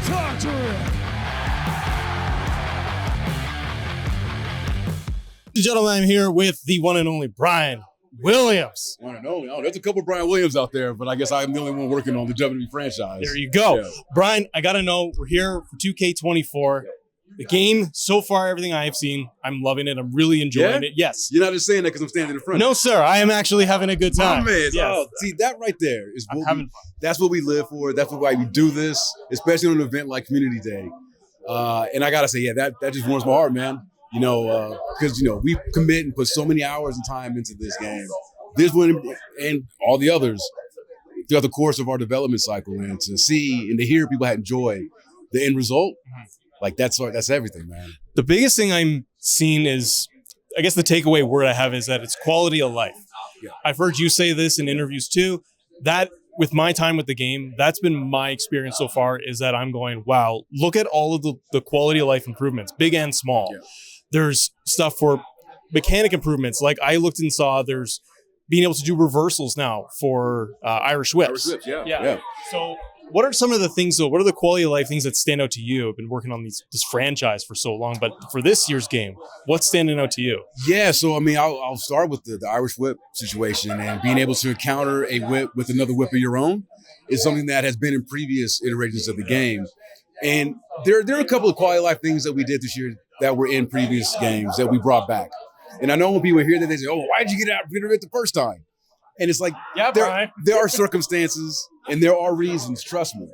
talk to him. Ladies and gentlemen, I'm here with the one and only Bryan Williams. One and only. Oh, there's a couple of Bryan Williams out there, but I guess I'm the only one working on the WWE franchise. There you go. Yeah. Bryan, I got to know, we're here for 2K24. The game, so far, everything I have seen, I'm loving it. I'm really enjoying it. Yes. You're not just saying that because I'm standing in front No, of you. sir. I am actually having a good time. Oh, man. Yes. Oh, see, that right there is what having fun. That's what we live for. That's why we do this, especially on an event like Community Day. And I got to say, yeah, that just warms my heart, man. You know, because, we commit and put so many hours and time into this game. This one and all the others throughout the course of our development cycle. And to see and to hear people enjoy the end result, like that's everything, man. The biggest thing I'm seeing is, I guess the takeaway word I have is that it's quality of life. Yeah. I've heard you say this in interviews too. That with my time with the game, that's been my experience so far, is that I'm going, wow, look at all of the quality of life improvements, big and small. Yeah. There's stuff for mechanic improvements. Like I looked and saw there's being able to do reversals now for Irish whips. Irish whips, yeah. So what are some of the things, though? What are the quality of life things that stand out to you? I've been working on this franchise for so long, but for this year's game, what's standing out to you? Yeah, so I mean, I'll start with the Irish whip situation, and being able to counter a whip with another whip of your own is something that has been in previous iterations of the game. And there are a couple of quality of life things that we did this year that were in previous games that we brought back. And I know when people hear that, they say, "Oh, why did you get rid of it the first time?" And it's like, there are circumstances and there are reasons, trust me.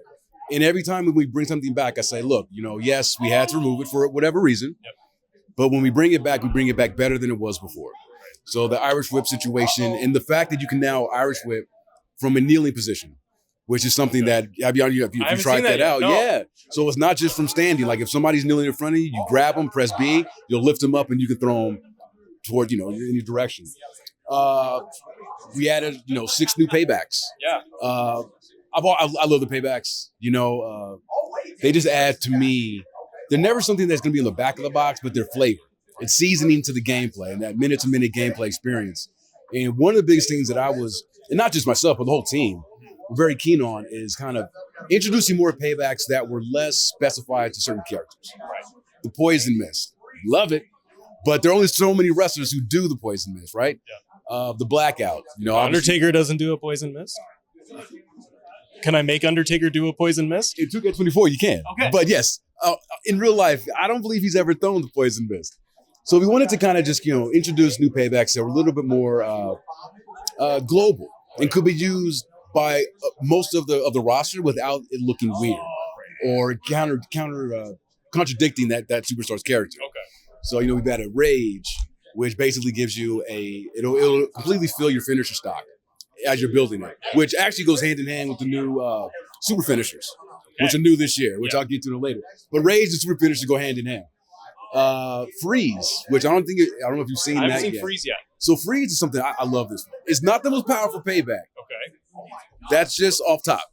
And every time when we bring something back, I say, look, yes, we had to remove it for whatever reason. Yep. But when we bring it back better than it was before. So the Irish whip situation and the fact that you can now Irish whip from a kneeling position, which is something that, if you tried that out, yeah. So it's not just from standing. Like if somebody's kneeling in front of you, you grab them, press B, you'll lift them up and you can throw them toward, in your direction. We added, 6 new paybacks. Yeah. I love the paybacks. They just add to me. They're never something that's going to be in the back of the box, but they're flavor. It's seasoning to the gameplay and that minute-to-minute gameplay experience. And one of the biggest things that I was, and not just myself, but the whole team, were very keen on is kind of introducing more paybacks that were less specified to certain characters. Right. The poison mist. Love it. But there are only so many wrestlers who do the poison mist, right? Yeah. The blackout. Undertaker doesn't do a poison mist. Can I make Undertaker do a poison mist? In 2K24, you can. Okay. But yes, in real life, I don't believe he's ever thrown the poison mist. So we wanted to kind of just, introduce new paybacks that were a little bit more global and could be used by most of the roster without it looking weird or contradicting that superstar's character. Okay. So, we've added Rage, which basically gives you it'll completely fill your finisher stock as you're building it, which actually goes hand in hand with the new super finishers, which are new this year, which I'll get to later. But Rage and super finishers go hand in hand. Freeze, which I don't know if you've seen that yet. I haven't seen Freeze yet. So Freeze is something I love this one. It's not the most powerful payback. Okay. That's just off top.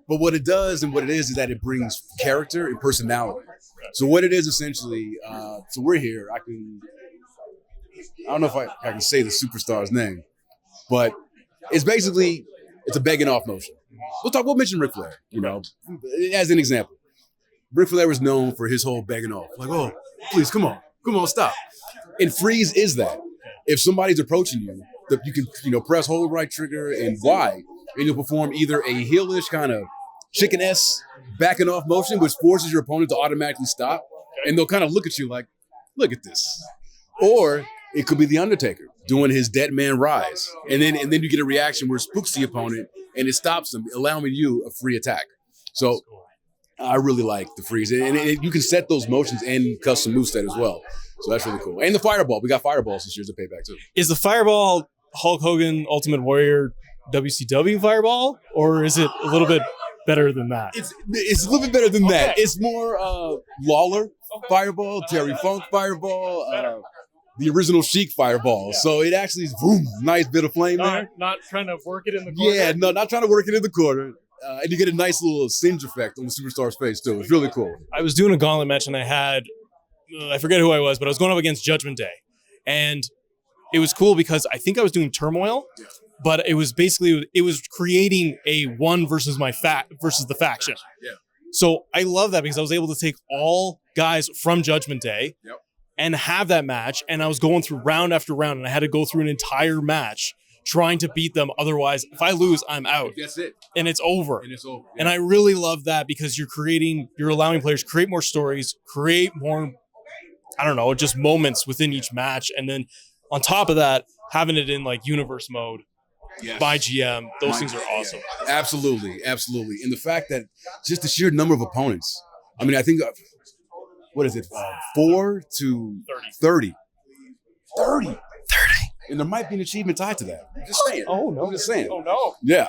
But what it does and what it is that it brings character and personality. So what it is essentially, so we're here. I don't know if I can say the superstar's name, but it's a begging off motion. We'll mention Ric Flair, as an example. Ric Flair was known for his whole begging off. Like, oh, please, come on, stop. And Freeze is that. If somebody's approaching you, you can, press hold right trigger and Y, and you'll perform either a heelish kind of chicken-esque backing off motion, which forces your opponent to automatically stop, and they'll kind of look at you like, look at this. Or it could be the Undertaker doing his dead man rise, and then you get a reaction where it spooks the opponent and it stops them, allowing you a free attack. So I really like the Freeze, and you can set those motions and custom moveset as well. So that's really cool. And the Fireball, we got Fireballs this year as a payback too. Is the Fireball Hulk Hogan Ultimate Warrior WCW Fireball, or is it a little bit better than that? It's a little bit better than that. It's more Lawler Fireball, Terry Funk Fireball, the original Sheik Fireball. Yeah. So it actually is nice bit of flame there. Not trying to work it in the corner. Yeah, no, not trying to work it in the corner. And you get a nice little singe effect on the superstar's face too. It's really cool. I was doing a gauntlet match and I had, I forget who I was, but I was going up against Judgment Day. And it was cool because I think I was doing Turmoil. Yeah. But it was creating a one versus the faction. Yeah. So I love that because I was able to take all guys from Judgment Day and have that match. And I was going through round after round, and I had to go through an entire match trying to beat them. Otherwise, if I lose, I'm out. That's it. And it's over. And it's over. Yeah. And I really love that because you're allowing players to create more stories, create more, I don't know, just moments within each match. And then on top of that, having it in like universe mode by GM, those things are awesome. Absolutely. Absolutely. And the fact that just the sheer number of opponents. I mean, I think, what is it? 4 to 30. 30. And there might be an achievement tied to that. I'm just saying. Oh, no. I'm just saying. Oh, no. Yeah.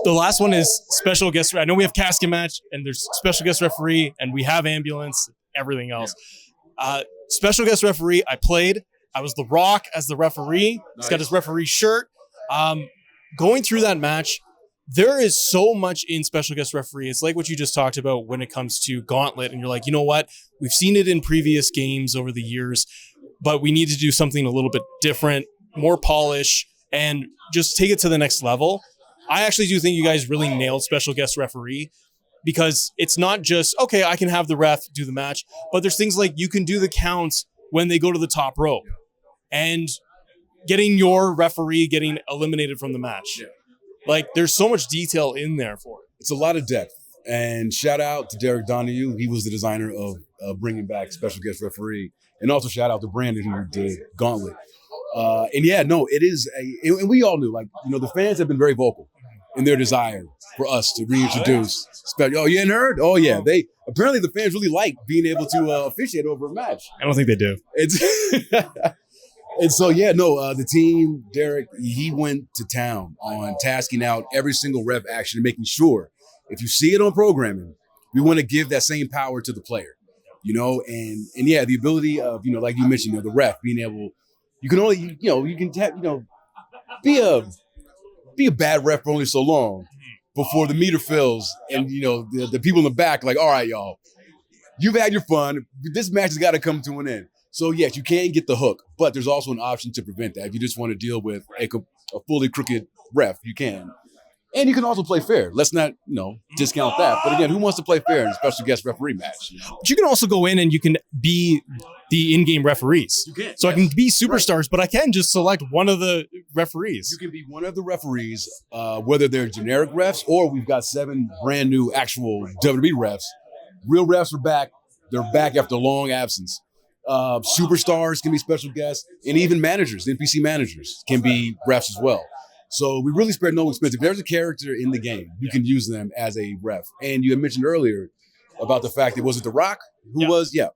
The last one is special guest. I know we have casket match and there's special guest referee and we have ambulance, everything else. Yeah. Special guest referee, I played. I was The Rock as the referee. He's got his referee shirt. Going through that match, there is so much in special guest referee. It's like what you just talked about when it comes to Gauntlet. And you're like, you know what? We've seen it in previous games over the years, but we need to do something a little bit different, more polish, and just take it to the next level. I actually do think you guys really nailed special guest referee because it's not just, okay, I can have the ref do the match, but there's things like you can do the counts when they go to the top rope and getting your referee getting eliminated from the match. Yeah. Like there's so much detail in there for it. It's a lot of depth. And shout out to Derek Donahue. He was the designer of bringing back special guest referee. And also shout out to Brandon who did Gauntlet. And yeah, no, it is and we all knew, like, you know, the fans have been very vocal in their desire for us to reintroduce special. Oh, you hadn't heard? Oh yeah. Apparently the fans really like being able to officiate over a match. I don't think they do. And so, yeah, no, the team, Derek, he went to town on tasking out every single ref action and making sure if you see it on programming, we want to give that same power to the player, you know, and yeah, the ability of, you know, like you mentioned, you know, the ref being able, you can only, you know, you can have, you know, be a bad ref for only so long before the meter fills and, you know, the people in the back like, all right, y'all, you've had your fun. This match has got to come to an end. So, yes, you can get the hook, but there's also an option to prevent that. If you just want to deal with a fully crooked ref, you can. And you can also play fair. Let's not, you know, discount that. But again, who wants to play fair in a special guest referee match? You know? But you can also go in and you can be the in-game referees. You can. So yes. I can be superstars, but I can just select one of the referees. You can be one of the referees, whether they're generic refs or we've got 7 brand new actual WWE refs. Real refs are back. They're back after a long absence. Superstars can be special guests, and even managers, NPC managers can be refs as well. So we really spared no expense. If there's a character in the game, you can use them as a ref. And you had mentioned earlier about the fact that, was it The Rock who was? Yeah.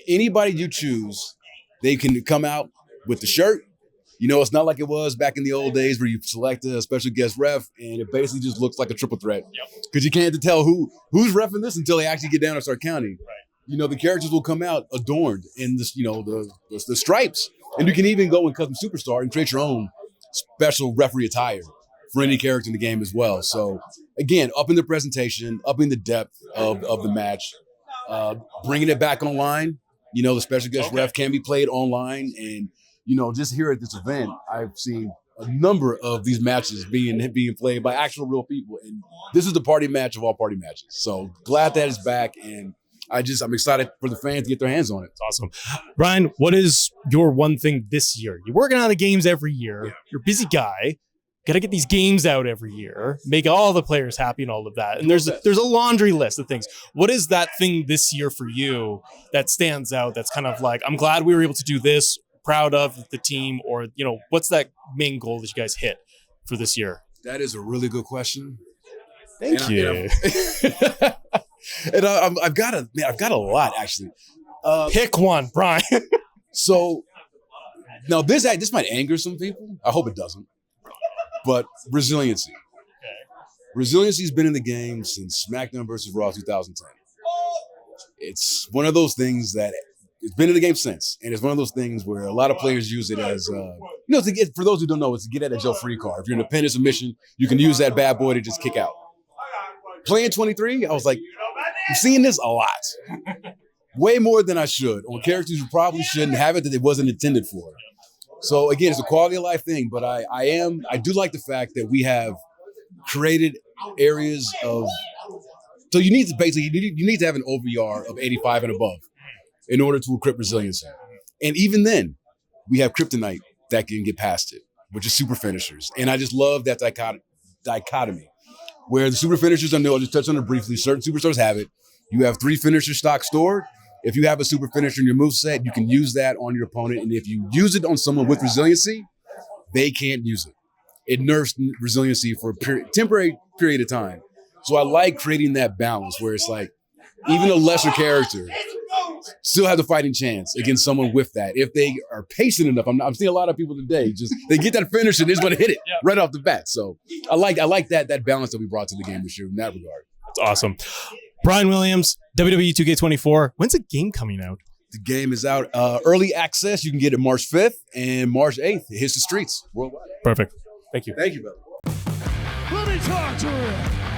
Anybody you choose, they can come out with the shirt. You know, it's not like it was back in the old days where you select a special guest ref and it basically just looks like a triple threat. Because you can't tell who's reffing this until they actually get down and start counting. Right. You know, the characters will come out adorned in this, you know, the stripes. And you can even go and custom superstar and create your own special referee attire for any character in the game as well. So again, upping the presentation, upping the depth of the match, bringing it back online. You know, the special guest ref can be played online. And, you know, just here at this event, I've seen a number of these matches being played by actual real people. And this is the party match of all party matches. So glad that it's back. And I'm excited for the fans to get their hands on it. It's awesome. Bryan, what is your one thing this year? You're working on the games every year. Yeah. You're a busy guy. Got to get these games out every year, make all the players happy and all of that. And there's a laundry list of things. What is that thing this year for you that stands out that's kind of like, I'm glad we were able to do this, proud of the team, or, you know, what's that main goal that you guys hit for this year? That is a really good question. Thank you. And I've got a lot actually. Pick one, Bryan. So now this might anger some people. I hope it doesn't. But resiliency. Okay. Resiliency's been in the game since SmackDown versus Raw 2010. It's one of those things that it's been in the game since, and it's one of those things where a lot of players use it as, you know, for those who don't know, it's to get at a Joe Free card. If you're in a pin submission, you can use that bad boy to just kick out. Playing 23, I was like, I'm seeing this a lot. Way more than I should on characters who probably shouldn't have it that it wasn't intended for. So again, it's a quality of life thing, but I do like the fact that we have created areas of So you need to basically, you need to have an OVR of 85 and above in order to equip resiliency. And even then, we have kryptonite that can get past it, which is super finishers. And I just love that dichotomy where the super finishers, I know I'll just touch on it briefly. Certain superstars have it. You have 3 finisher stock stored. If you have a super finisher in your moveset, you can use that on your opponent. And if you use it on someone with resiliency, they can't use it. It nerfs resiliency for a temporary period of time. So I like creating that balance where it's like, even a lesser character still has a fighting chance against someone with that. If they are patient enough, I'm seeing a lot of people today, just they get that finish and they just want to hit it right off the bat. So I like that balance that we brought to the game this year in that regard. That's awesome. Bryan Williams, WWE 2K24. When's the game coming out? The game is out early access. You can get it March 5th and March 8th. It hits the streets worldwide. Perfect. Thank you. Thank you, brother. Let me talk to him.